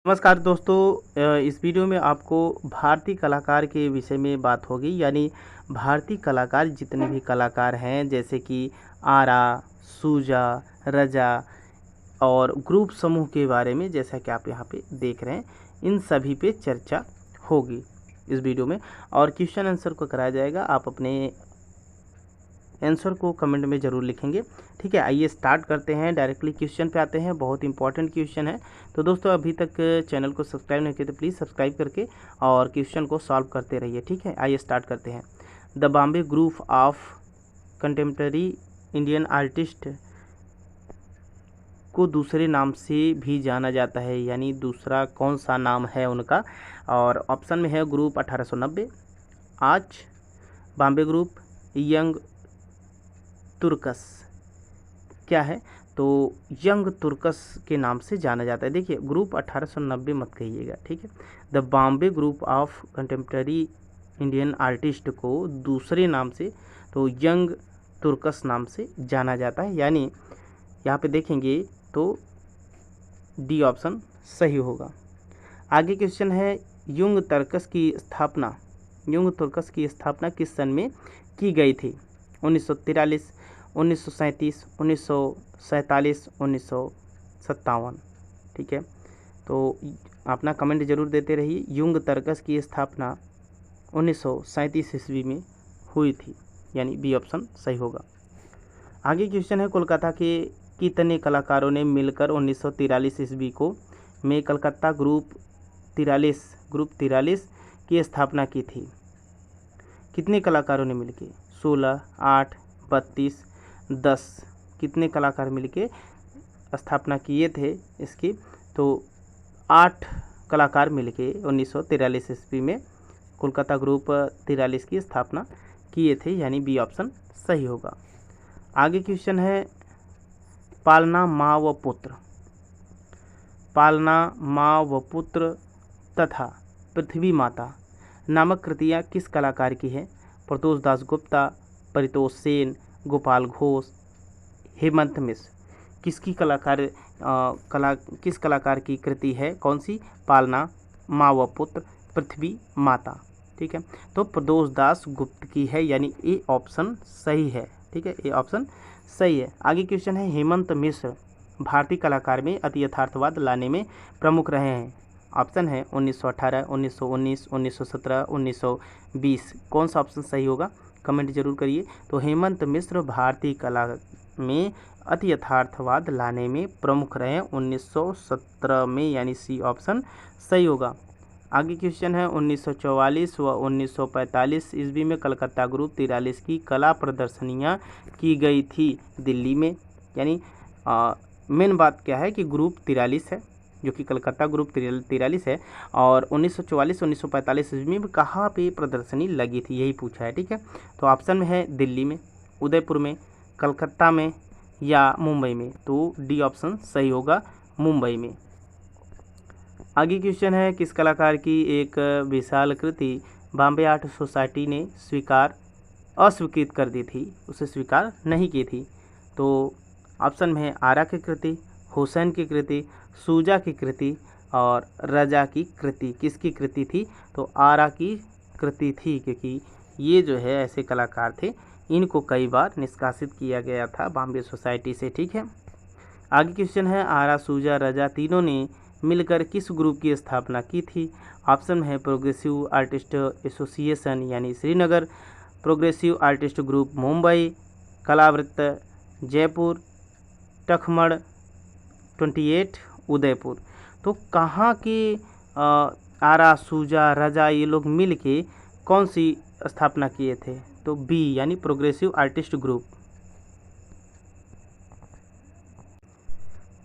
नमस्कार दोस्तों। इस वीडियो में आपको भारतीय कलाकार के विषय में बात होगी। यानी भारतीय कलाकार जितने भी कलाकार हैं जैसे कि आरा, सूजा, रजा और ग्रुप समूह के बारे में, जैसा कि आप यहाँ पे देख रहे हैं, इन सभी पे चर्चा होगी इस वीडियो में और क्वेश्चन आंसर को कराया जाएगा। आप अपने आंसर को कमेंट में ज़रूर लिखेंगे। ठीक है, आइए स्टार्ट करते हैं, डायरेक्टली क्वेश्चन पे आते हैं। बहुत इंपॉर्टेंट क्वेश्चन है। तो दोस्तों अभी तक चैनल को सब्सक्राइब नहीं किया तो प्लीज़ सब्सक्राइब करके और क्वेश्चन को सॉल्व करते रहिए। ठीक है, आइए स्टार्ट करते हैं। The Bombay group of contemporary Indian artist को दूसरे नाम से भी जाना जाता है, यानी दूसरा कौन सा नाम है उनका। और ऑप्शन में है ग्रुप 1890, आज, बॉम्बे ग्रुप, यंग तुर्कस। क्या है? तो यंग तुर्कस के नाम से जाना जाता है। देखिए, ग्रुप 1890 मत कहिएगा। ठीक है, the Bombay group of contemporary Indian artist को दूसरे नाम से तो यंग तुर्कस नाम से जाना जाता है। यानी यहाँ पे देखेंगे तो डी ऑप्शन सही होगा। आगे क्वेश्चन है, युंग तुर्कस की स्थापना किस सन में की गई थी? 1943, 1937, 1947, 1957। ठीक है, तो अपना कमेंट जरूर देते रहिए। युंग तुर्कस की स्थापना 1937 ईस्वी में हुई थी, यानी बी ऑप्शन सही होगा। आगे क्वेश्चन है, कोलकाता के कितने कलाकारों ने मिलकर 1943 ईस्वी को में कलकत्ता ग्रुप 43 की स्थापना की थी? कितने कलाकारों ने मिलकर? 16, 8, 32, 10। कितने कलाकार मिलके स्थापना किए थे इसकी? तो 8 कलाकार मिलके 1943 ईस्वी में कोलकाता ग्रुप 43 की स्थापना किए थे, यानी बी ऑप्शन सही होगा। आगे क्वेश्चन है, पालना माँ व पुत्र तथा पृथ्वी माता नामक कृतियाँ किस कलाकार की है? प्रदोष दास गुप्ता, परितोष सेन, गोपाल घोष, हेमंत मिश्र। किस कलाकार की कृति है? कौन सी? पालना माँ व पुत्र पृथ्वी माता। ठीक है, तो प्रदोष दास गुप्त की है, यानी ए ऑप्शन सही है। ठीक है, ए ऑप्शन सही है। आगे क्वेश्चन है, हेमंत मिश्र भारतीय कलाकार में अति यथार्थवाद लाने में प्रमुख रहे हैं। ऑप्शन है 1918, 1919, 1917, 1920। कौन सा ऑप्शन सही होगा? कमेंट जरूर करिए। तो हेमंत मिश्र भारतीय कला में अति यथार्थवाद लाने में प्रमुख रहे 1917 में, यानी सी ऑप्शन सही होगा। आगे क्वेश्चन है, 1944 व 1945 ईस्वी में कलकत्ता ग्रुप 43 की कला प्रदर्शनियाँ की गई थी दिल्ली में। यानी मेन बात क्या है कि ग्रुप 43 है, जो कि कलकत्ता ग्रुप 43 है, और 1944-1945 ईस्वी में कहाँ पे प्रदर्शनी लगी थी, यही पूछा है। ठीक है, तो ऑप्शन में है दिल्ली में, उदयपुर में, कलकत्ता में या मुंबई में। तो डी ऑप्शन सही होगा, मुंबई में। आगे क्वेश्चन है, किस कलाकार की एक विशाल कृति बॉम्बे आर्ट सोसाइटी ने अस्वीकृत कर दी थी, उसे स्वीकार नहीं की थी? तो ऑप्शन में है आरा की कृति, हुसैन की कृति, सूजा की कृति और रजा की कृति। किसकी कृति थी? तो आरा की कृति थी, क्योंकि ये जो है ऐसे कलाकार थे, इनको कई बार निष्कासित किया गया था बॉम्बे सोसाइटी से। ठीक है, आगे क्वेश्चन है, आरा, सूजा, रजा तीनों ने मिलकर किस ग्रुप की स्थापना की थी? ऑप्शन में है प्रोग्रेसिव आर्टिस्ट एसोसिएशन यानी Srinagar, progressive artist group Mumbai, Kalavritta Jaipur, Takhmad 28 Udaipur. तो कहाँ के आरा, सूजा, रजा ये लोग मिल के कौन सी स्थापना किए थे? तो बी, यानी प्रोग्रेसिव आर्टिस्ट ग्रुप।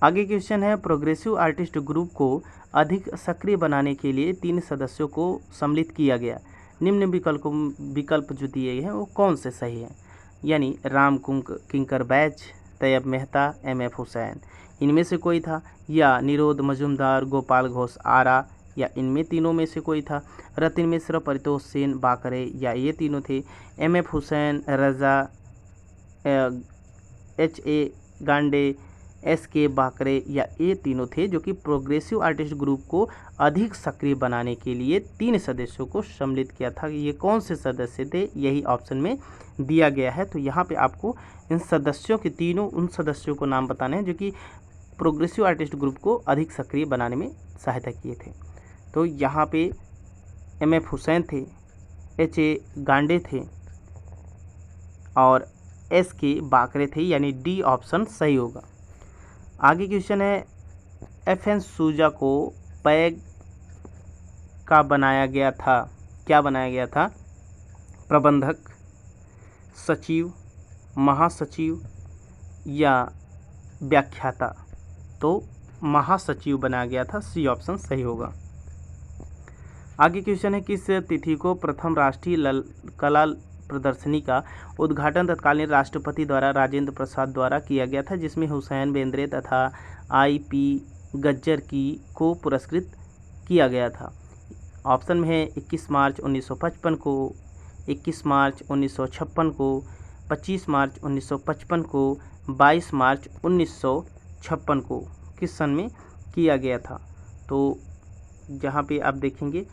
आगे क्वेश्चन है, प्रोग्रेसिव आर्टिस्ट ग्रुप को अधिक सक्रिय बनाने के लिए 3 सदस्यों को सम्मिलित किया गया। निम्न विकल्प जो दिए गए हैं वो कौन से सही हैं? यानी राम किंकर बैच, तैयब मेहता, एम.एफ. हुसैन, इनमें से कोई था, या निरोध मजुमदार, गोपाल घोष, आरा, या इनमें तीनों में से कोई था, रतिन मिश्र, परितोष सेन, बाकरे, या ये तीनों थे, एम.एफ. हुसैन, रजा, H.A. गांडे, एस के बाकरे या ये तीनों थे जो कि प्रोग्रेसिव आर्टिस्ट ग्रुप को अधिक सक्रिय बनाने के लिए 3 सदस्यों को सम्मिलित किया था। ये कौन से सदस्य थे, यही ऑप्शन में दिया गया है। तो यहाँ पे आपको इन सदस्यों के तीनों उन सदस्यों को नाम बताने हैं जो कि प्रोग्रेसिव आर्टिस्ट ग्रुप को अधिक सक्रिय बनाने में सहायता किए थे। तो यहाँ पे MF हुसैन थे, HA गांडे थे और SK बाकरे थे, यानी डी ऑप्शन सही होगा। आगे क्वेश्चन है FN सूजा को पैग का बनाया गया था, क्या बनाया गया था? प्रबंधक, सचिव, महासचिव या व्याख्याता? तो महासचिव बनाया गया था, सी ऑप्शन सही होगा। आगे क्वेश्चन है किस तिथि को प्रथम राष्ट्रीय कला प्रदर्शनी का उद्घाटन तत्कालीन राष्ट्रपति द्वारा राजेंद्र प्रसाद द्वारा किया गया था, जिसमें हुसैन बेंद्रे तथा IP गज्जर को पुरस्कृत किया गया था? ऑप्शन में है 21 मार्च 1955 को, 21 मार्च 1956 को, 25 मार्च 1955 को, 22 मार्च 1956 को। किस सन में किया गया था? तो जहाँ पे आप देखेंगे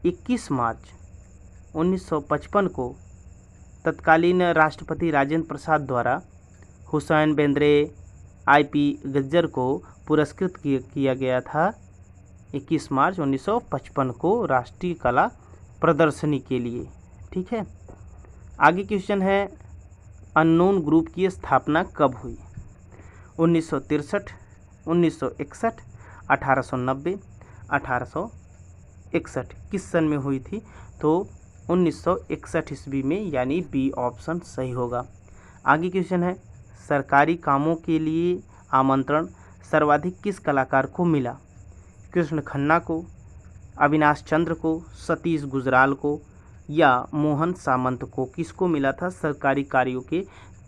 21 मार्च 1955 को तत्कालीन राष्ट्रपति राजेंद्र प्रसाद द्वारा हुसैन बेंद्रे IP गज्जर को पुरस्कृत किया गया था 21 मार्च 1955 को राष्ट्रीय कला प्रदर्शनी के लिए। ठीक है। आगे क्वेश्चन है अननोन ग्रुप की स्थापना कब हुई? 1963, 1961, 1890, 1861। किस सन में हुई थी? तो 1961 ईस्वी में, यानी बी ऑप्शन सही होगा। आगे क्वेश्चन है सरकारी कामों के लिए आमंत्रण सर्वाधिक किस कलाकार को मिला? कृष्ण खन्ना को, अविनाश चंद्र को, सतीश गुजराल को या मोहन सामंत को? किसको मिला था सरकारी कार्यों के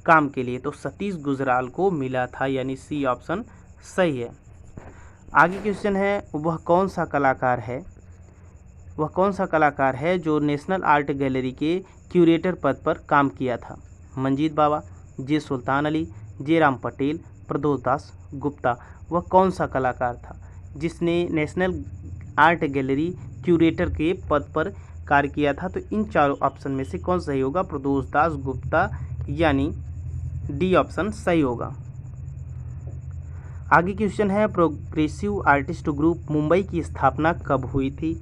काम के लिए? तो सतीश गुजराल को मिला था, यानी सी ऑप्शन सही है। आगे क्वेश्चन है वह कौन सा कलाकार है जो नेशनल आर्ट गैलरी के क्यूरेटर पद पर काम किया था? मंजीत बावा, जे सुल्तान अली, जे राम पटेल, प्रदोष दास गुप्ता? वह कौन सा कलाकार था जिसने नेशनल आर्ट गैलरी क्यूरेटर के पद पर कार्य किया था? तो इन चारों ऑप्शन में से कौन सही होगा? प्रदोष दास गुप्ता, यानी डी ऑप्शन सही होगा। आगे क्वेश्चन है प्रोग्रेसिव आर्टिस्ट ग्रुप मुंबई की स्थापना कब हुई थी?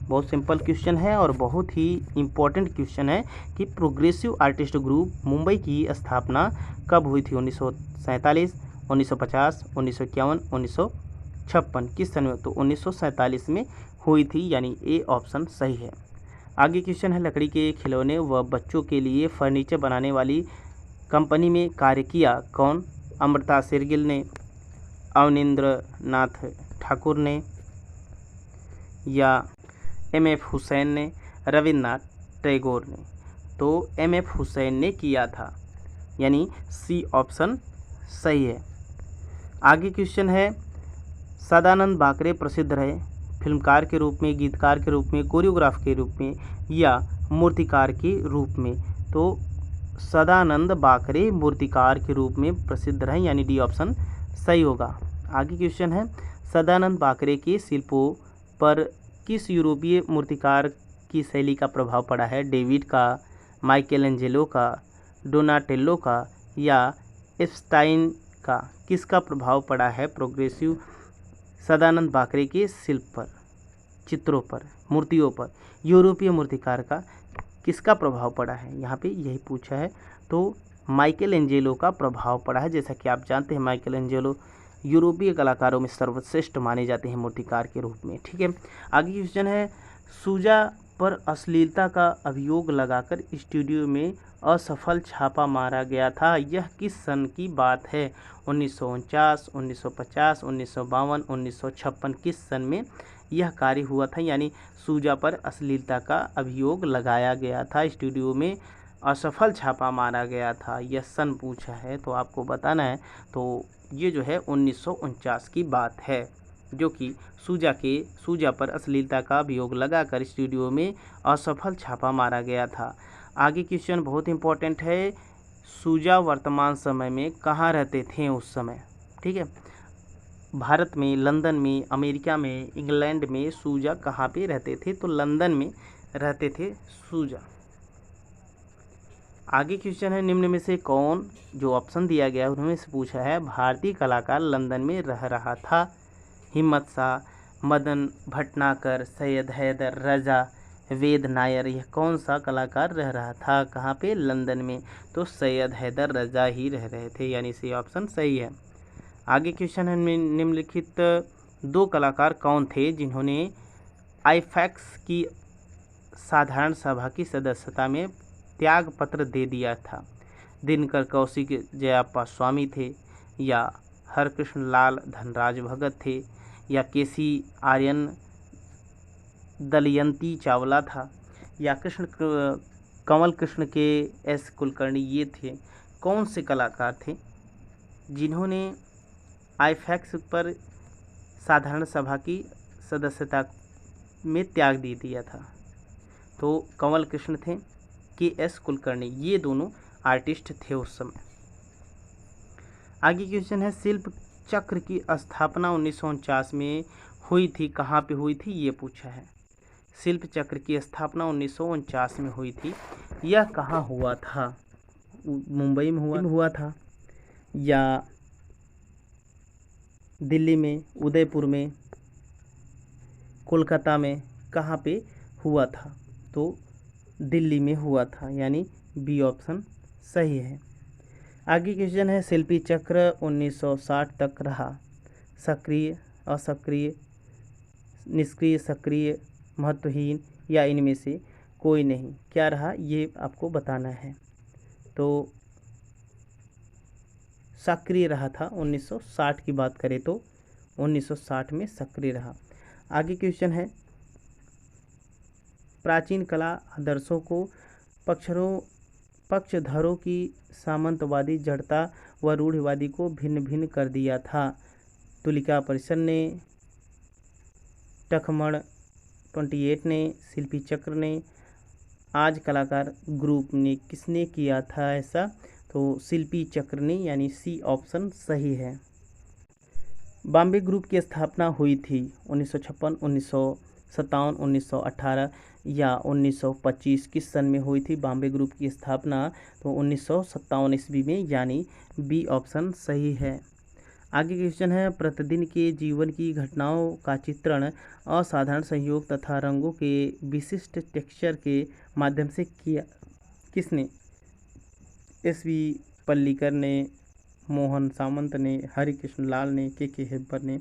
बहुत सिंपल क्वेश्चन है और बहुत ही इम्पोर्टेंट क्वेश्चन है कि प्रोग्रेसिव आर्टिस्ट ग्रुप मुंबई की स्थापना कब हुई थी? 1947, 1950, 1951, 1956? किस सन में? तो 1947 में हुई थी, यानी ए ऑप्शन सही है। आगे क्वेश्चन है लकड़ी के खिलौने व बच्चों के लिए फर्नीचर बनाने वाली कंपनी में कार्य किया कौन? अमृता शेरगिल ने, अवनिंद्र नाथ ठाकुर ने या MF हुसैन ने, रविन्द्रनाथ टैगोर ने? तो MF हुसैन ने किया था, यानी सी ऑप्शन सही है। आगे क्वेश्चन है सदानंद बाकरे प्रसिद्ध रहे फिल्मकार के रूप में, गीतकार के रूप में, कोरियोग्राफ के रूप में या मूर्तिकार के रूप में? तो सदानंद बाकरे मूर्तिकार के रूप में प्रसिद्ध रहे, यानी डी ऑप्शन सही होगा। आगे क्वेश्चन है सदानंद बाकरे के शिल्पों पर किस यूरोपीय मूर्तिकार की शैली का प्रभाव पड़ा है? डेविड का, माइकलएंजेलो का, डोनाटेल्लो का या एप्स्टाइन का? किसका प्रभाव पड़ा है प्रोग्रेसिव सदानंद बाकरे के शिल्प पर, चित्रों पर, मूर्तियों पर? यूरोपीय मूर्तिकार का किसका प्रभाव पड़ा है? यहाँ पे यही पूछा है। तो माइकलएंजेलो का प्रभाव पड़ा है। जैसा कि आप जानते हैं माइकलएंजेलो यूरोपीय कलाकारों में सर्वश्रेष्ठ माने जाते हैं मूर्तिकार के रूप में। ठीक है। आगे क्वेश्चन है सूजा पर अश्लीलता का अभियोग लगाकर स्टूडियो में असफल छापा मारा गया था, यह किस सन की बात है? 1949, 1950, 1952, 1956? किस सन में यह कार्य हुआ था? यानी सूजा पर अश्लीलता का अभियोग लगाया गया था, स्टूडियो में असफल छापा मारा गया था, यह सन पूछा है तो आपको बताना है। तो ये जो है 1949 की बात है, जो कि सूजा पर अश्लीलता का अभियोग लगाकर स्टूडियो में असफल छापा मारा गया था। आगे क्वेश्चन बहुत इंपॉर्टेंट है सूजा वर्तमान समय में कहाँ रहते थे उस समय, ठीक है। भारत में, लंदन में, अमेरिका में, इंग्लैंड में सूजा कहाँ पे रहते थे, तो लंदन में रहते थे सूजा। आगे क्वेश्चन है, निम्न में से कौन, जो ऑप्शन दिया गया है उनमें से पूछा है, भारतीय कलाकार लंदन में रह रहा था। हिम्मत शाह, मदन भटनागर, सैयद हैदर, रजा, वेद नायर, यह कौन सा कलाकार रह रहा था कहाँ पे, लंदन में, तो सैयद हैदर रजा ही रह रहे थे, यानी सी ऑप्शन सही है। आगे क्वेश्चन है, निम्नलिखित दो कलाकार कौन थे जिन्होंने आईफैक्स की साधारण सभा की सदस्यता में त्याग पत्र दे दिया था। दिनकर कौशिक जयाप्पा स्वामी थे, या हरकृष्ण लाल धनराज भगत थे, या केसी आर्यन दलयंती चावला था, या कमल कृष्ण के एस कुलकर्णी, ये थे कौन से कलाकार थे जिन्होंने आईफैक्स पर साधारण सभा की सदस्यता में त्याग दे दिया था, तो कमल कृष्ण थे, के एस कुलकर्णी, ये दोनों आर्टिस्ट थे उस समय। आगे क्वेश्चन है, शिल्प चक्र की स्थापना 1949 में हुई थी, कहाँ पे हुई थी, ये पूछा है। शिल्प चक्र की स्थापना 1949 में हुई थी, यह कहाँ हुआ था, मुंबई में हुआ था, या दिल्ली में, उदयपुर में, कोलकाता में, कहाँ पे हुआ था, तो दिल्ली में हुआ था, यानी बी ऑप्शन सही है। आगे क्वेश्चन है, शिल्पी चक्र 1960 तक रहा, सक्रिय, असक्रिय, निष्क्रिय, सक्रिय, महत्वहीन, या इनमें से कोई नहीं, क्या रहा ये आपको बताना है। तो सक्रिय रहा था, 1960 की बात करें तो 1960 में सक्रिय रहा। आगे क्वेश्चन है, प्राचीन कला आदर्शों को पक्षधरों की सामंतवादी जड़ता व रूढ़िवादी को भिन्न भिन्न कर दिया था। तुलिका परिषद ने, टखमण 28 ने, शिल्पी चक्र ने, आज कलाकार ग्रुप ने, किसने किया था ऐसा, तो शिल्पी चक्र ने, यानी सी ऑप्शन सही है। बॉम्बे ग्रुप की स्थापना हुई थी 1956, 1957, 1918 या 1925, किस सन में हुई थी बॉम्बे ग्रुप की स्थापना, तो 1957 ईस्वी में, यानी बी ऑप्शन सही है। आगे क्वेश्चन है, प्रतिदिन के जीवन की घटनाओं का चित्रण असाधारण संयोग तथा रंगों के विशिष्ट टेक्सचर के माध्यम से किया किसने, एस.वी. पल्लीकर ने, मोहन सामंत ने, हरिकृष्ण लाल ने, के हेब्बर ने,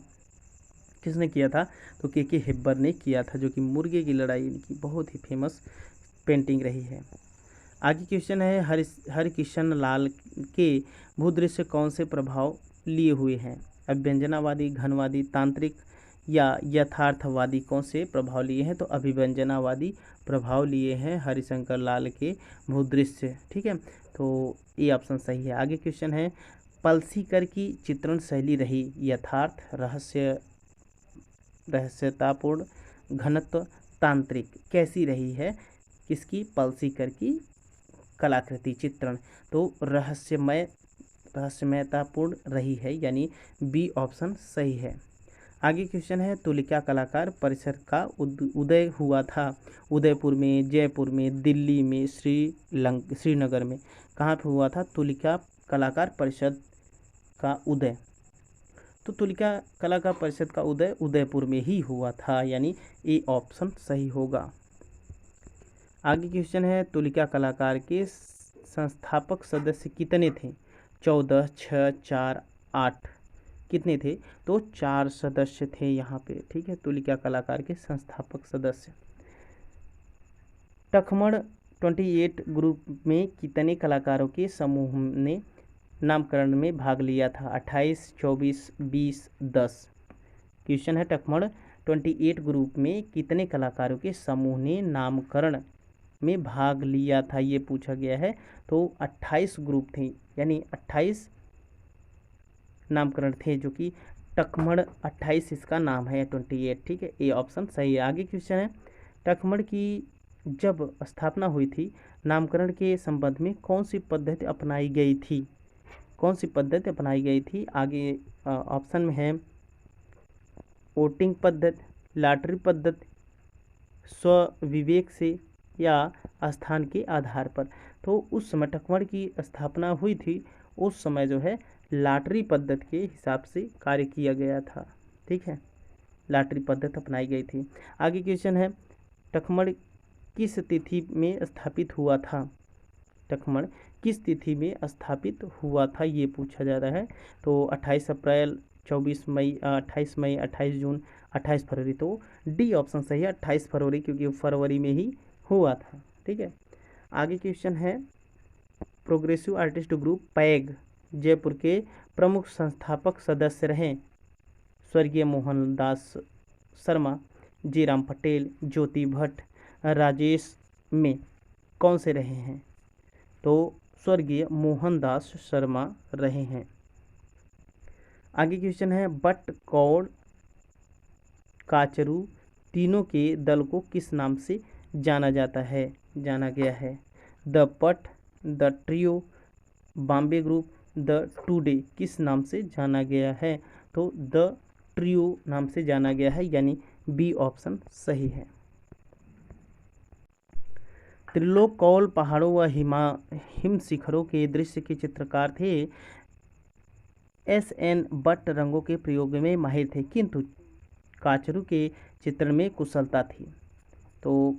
किसने किया था, तो के हेब्बर ने किया था, जो कि मुर्गे की लड़ाई इनकी बहुत ही फेमस पेंटिंग रही है। आगे क्वेश्चन है, हरिकृष्ण लाल के भूदृश्य कौन से प्रभाव लिए हुए हैं, अभिव्यंजनावादी, घनवादी, तांत्रिक या यथार्थवादी, कौन से प्रभाव लिए हैं, तो अभिव्यंजनावादी प्रभाव लिए हैं हरिशंकर लाल के भूदृश्य, ठीक है, तो ये ऑप्शन सही है। आगे क्वेश्चन है, पलसीकर की चित्रण शैली रही यथार्थ, रहस्यतापूर्ण, घनत्व, तांत्रिक, कैसी रही है किसकी, पलसीकर की कलाकृति चित्रण, तो रहस्यमयतापूर्ण रही है, यानी बी ऑप्शन सही है। आगे क्वेश्चन है, तुलिका कलाकार परिषद का उदय हुआ था उदयपुर में, जयपुर में, दिल्ली में, श्रीनगर में, कहाँ पे हुआ था तुलिका कलाकार परिषद का उदय, तो तुलिका कलाकार परिषद का उदय उदयपुर में ही हुआ था, यानी ए ऑप्शन सही होगा। आगे क्वेश्चन है, तुलिका कलाकार के संस्थापक सदस्य कितने थे, 14, 6, 4, 8, कितने थे, तो 4 सदस्य थे यहाँ पे, ठीक है, तुलिका कलाकार के संस्थापक सदस्य। टखमण 28 ग्रुप में कितने कलाकारों के समूह ने नामकरण में भाग लिया था, 28, 24, 20, 10। क्वेश्चन है, टखमण 28 ग्रुप में कितने कलाकारों के समूह ने नामकरण में भाग लिया था, ये पूछा गया है, तो 28 ग्रुप थे, यानी 28 नामकरण थे, जो कि टखमण 28 इसका नाम है, 28, ठीक है, ए ऑप्शन सही है। आगे क्वेश्चन है, टखमण की जब स्थापना हुई थी नामकरण के संबंध में कौन सी पद्धति अपनाई गई थी? कौन सी पद्धति अपनाई गई थी? आगे ऑप्शन में है वोटिंग पद्धति, लॉटरी पद्धति, स्वविवेक से या स्थान के आधार पर। तो उस समय टकमड़ की स्थापना हुई थी, उस समय जो है लॉटरी पद्धति के हिसाब से कार्य किया गया था। ठीक है, लॉटरी पद्धति अपनाई गई थी। आगे क्वेश्चन है टकमड़ किस तिथि में स्थापित हुआ था? टकमड़ किस तिथि में स्थापित हुआ था ये पूछा जा रहा है। तो 28 अप्रैल, 24 मई, 28 मई, 28 जून, 28 फरवरी। तो डी ऑप्शन सही है, 28 फरवरी, क्योंकि फरवरी में ही हुआ था। ठीक है, आगे क्वेश्चन है progressive artist group peg Jaipur के प्रमुख संस्थापक सदस्य रहे। स्वर्गीय मोहनदास शर्मा, जी राम पटेल, ज्योति भट्ट, राजेश में कौन से रहे हैं? तो स्वर्गीय मोहनदास शर्मा रहे हैं। आगे क्वेश्चन है बट, कौड़, काचरू तीनों के दल को किस नाम से जाना गया है? द पट, the trio, Bombay group, the today किस नाम से जाना गया है? तो द ट्रियो नाम से जाना गया है, यानी बी ऑप्शन सही है। त्रिलोक कौल पहाड़ों व हिम शिखरों के दृश्य के चित्रकार थे। एस.एन. भट्ट रंगों के प्रयोग में माहिर थे, किंतु काचरू के चित्रण में कुशलता थी। तो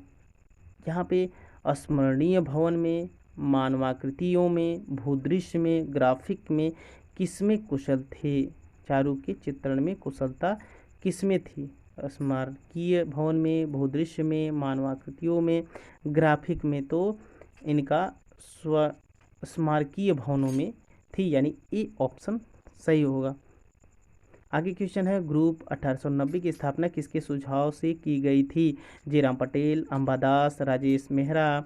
यहाँ पे स्मरणीय भवन में, मानवाकृतियों में, भूदृश्य में, ग्राफिक में किसमें कुशल थे? चारू के चित्रण में कुशलता किसमें थी? स्मारकीय भवन में, भूदृश्य में, मानवाकृतियों में, ग्राफिक में। तो इनका स्मारकीय भवनों में थी, यानी ए ऑप्शन सही होगा। आगे क्वेश्चन है ग्रुप 1890 की स्थापना किसके सुझाव से की गई थी? जी राम पटेल, अंबादास, राजेश मेहरा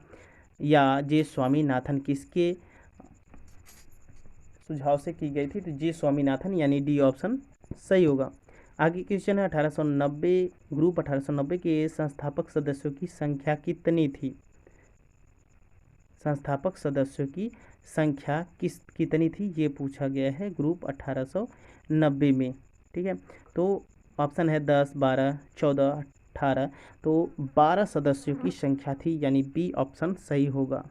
या जे स्वामीनाथन किसके सुझाव से की गई थी? तो जे स्वामीनाथन, यानी डी ऑप्शन सही होगा। आगे क्वेश्चन है 1890 ग्रुप 1890 के संस्थापक सदस्यों की संख्या कितनी थी? संस्थापक सदस्यों की संख्या कितनी थी ये पूछा गया है ग्रुप 1890 में। ठीक है, तो ऑप्शन है 10, 12, 14, 18। तो 12 सदस्यों की संख्या थी, यानी बी ऑप्शन सही होगा।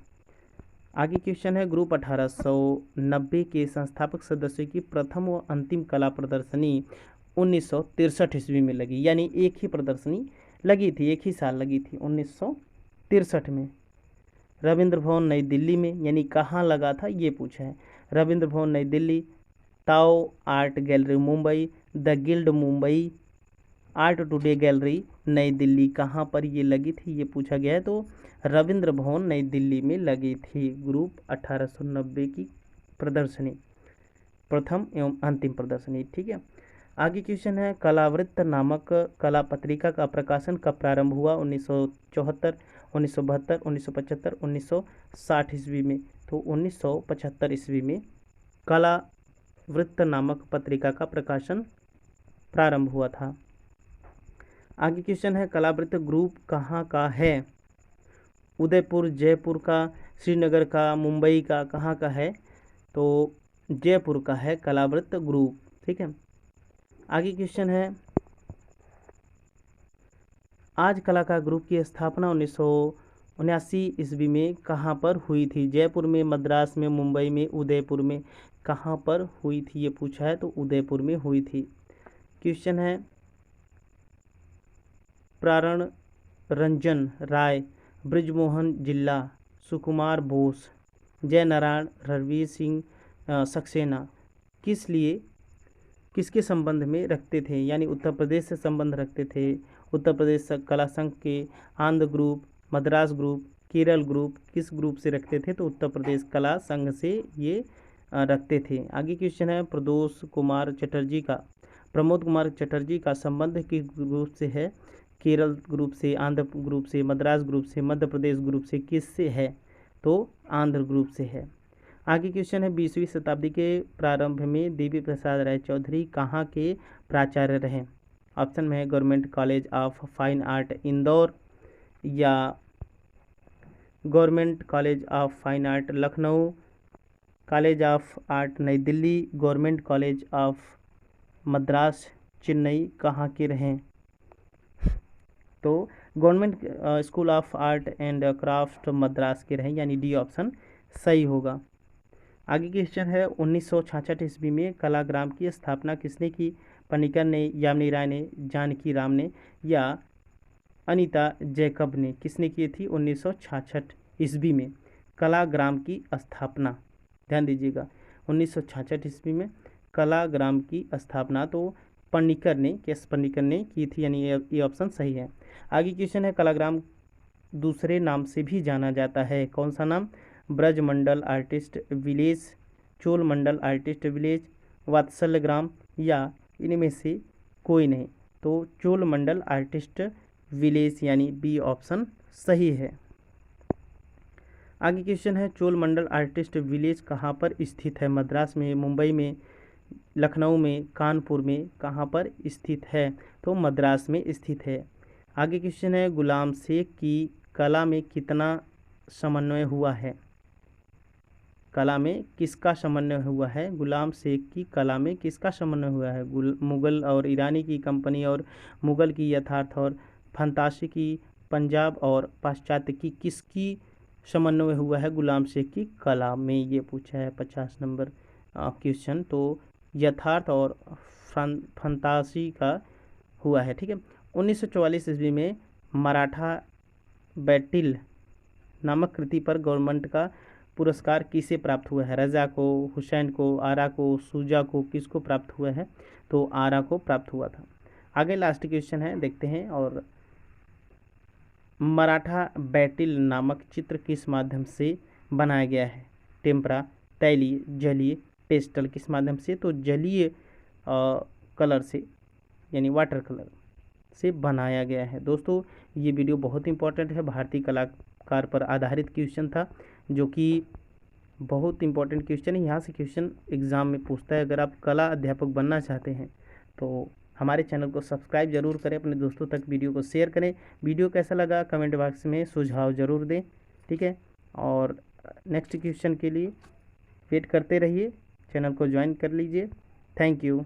आगे क्वेश्चन है ग्रुप 1890 के संस्थापक सदस्यों की प्रथम व अंतिम कला प्रदर्शनी 1963 ईस्वी में लगी, यानी एक ही प्रदर्शनी लगी थी, एक ही साल लगी थी, 1963 में। रविंद्र भवन नई दिल्ली में, यानी कहाँ लगा था ये पूछा है। Rabindra Bhavan New Delhi, Tao art gallery Mumbai, the guild Mumbai, art today gallery New Delhi, कहाँ पर ये लगी थी ये पूछा गया है। तो रविंद्र भवन नई दिल्ली में लगी थी ग्रुप 1890 की प्रदर्शनी, प्रथम एवं अंतिम प्रदर्शनी। ठीक है, आगे क्वेश्चन है कलावृत्त नामक कला पत्रिका का प्रकाशन कब प्रारंभ हुआ? 1974, 1972, 1975, 1960 ईस्वी में। तो 1975 ईस्वी में कलावृत्त नामक पत्रिका का प्रकाशन प्रारंभ हुआ था। आगे क्वेश्चन है कलावृत्त ग्रुप कहाँ का है? उदयपुर, जयपुर का, श्रीनगर का, मुंबई का, कहाँ का है? तो जयपुर का है कलावृत्त ग्रुप। ठीक है, आगे क्वेश्चन है आज कलाकार ग्रुप की स्थापना 1979 ईस्वी में कहाँ पर हुई थी? जयपुर में, मद्रास में, मुंबई में, उदयपुर में, कहाँ पर हुई थी ये पूछा है। तो उदयपुर में हुई थी। क्वेश्चन है प्राण रंजन राय, ब्रिजमोहन जिल्ला, सुकुमार बोस, जय नारायण, रणवीर सिंह सक्सेना किसके संबंध में रखते थे? यानी उत्तर प्रदेश से संबंध रखते थे। उत्तर प्रदेश कला संघ के, Andhra group, Madras group, Kerala group, किस ग्रुप से रखते थे? तो उत्तर प्रदेश कला संघ से ये रखते थे। आगे क्वेश्चन है प्रमोद कुमार चटर्जी का संबंध किस ग्रुप से है? केरल ग्रुप से, आंध्र ग्रुप से, मद्रास ग्रुप से, मध्य प्रदेश ग्रुप से, किससे है? तो आंध्र ग्रुप से है। आगे क्वेश्चन है 20वीं शताब्दी के प्रारंभ में देवी प्रसाद राय चौधरी कहाँ के प्राचार्य रहे? ऑप्शन में है government college of fine art Indore, या government college of fine art Lucknow, college of art New Delhi, government college of Madras Chennai कहाँ के रहें? तो government school of art and craft Madras के रहें, यानी डी ऑप्शन सही होगा। आगे क्वेश्चन है 1966 ईस्वी में कलाग्राम की स्थापना किसने की? पनिकर ने, यामिनी राय ने, जानकी राम ने या अनीता जैकब ने? किसने की थी 1966 ईस्वी में कलाग्राम की स्थापना? ध्यान दीजिएगा, 1966 ईस्वी में कलाग्राम की स्थापना तो पनिकर ने, केएस पनिकर ने की थी, यानी ये ऑप्शन सही है। आगे क्वेश्चन है कलाग्राम दूसरे नाम से भी जाना जाता है, कौन सा नाम? ब्रजमंडल आर्टिस्ट विलेज, चोल मंडल आर्टिस्ट विलेज, वात्सल्य ग्राम या इनमें से कोई नहीं? तो चोल मंडल आर्टिस्ट विलेज, यानी बी ऑप्शन सही है। आगे क्वेश्चन है चोल मंडल आर्टिस्ट विलेज कहाँ पर स्थित है? मद्रास में, मुंबई में, लखनऊ में, कानपुर में, कहाँ पर स्थित है? तो मद्रास में स्थित है। आगे क्वेश्चन है गुलाम शेख की कला में कितना समन्वय हुआ है? कला में किसका समन्वय हुआ है? गुलाम शेख की कला में किसका समन्वय हुआ है? मुगल और ईरानी की कंपनी और मुगल की यथार्थ और फंतासी की पंजाब और पाश्चात्य की किसकी समन्वय हुआ है गुलाम शेख की कला में? ये पूछा है 50 नंबर क्वेश्चन। तो यथार्थ और फंतासी का हुआ है, ठीक है। 1944 ईस्वी में मराठा बैटिल नामक कृति पर गवर्नमेंट का पुरस्कार किसे प्राप्त हुआ है? रजा को, हुसैन को, आरा को, सूजा को, किसको प्राप्त हुआ है? तो आरा को प्राप्त हुआ था। आगे लास्ट क्वेश्चन है, देखते हैं। और मराठा बैटिल नामक चित्र किस माध्यम से बनाया गया है? टेम्परा, तैलीय, जलीय, पेस्टल, किस माध्यम से? तो जलीय कलर से, यानी वाटर कलर से बनाया गया है। दोस्तों ये वीडियो बहुत इंपॉर्टेंट है, भारतीय कलाकार पर आधारित क्वेश्चन था, जो कि बहुत इंपॉर्टेंट क्वेश्चन है। यहाँ से क्वेश्चन एग्ज़ाम में पूछता है। अगर आप कला अध्यापक बनना चाहते हैं तो हमारे चैनल को सब्सक्राइब जरूर करें, अपने दोस्तों तक वीडियो को शेयर करें। वीडियो कैसा लगा कमेंट बॉक्स में सुझाव ज़रूर दें, ठीक है। और नेक्स्ट क्वेश्चन के लिए वेट करते रहिए, चैनल को ज्वाइन कर लीजिए। Thank you.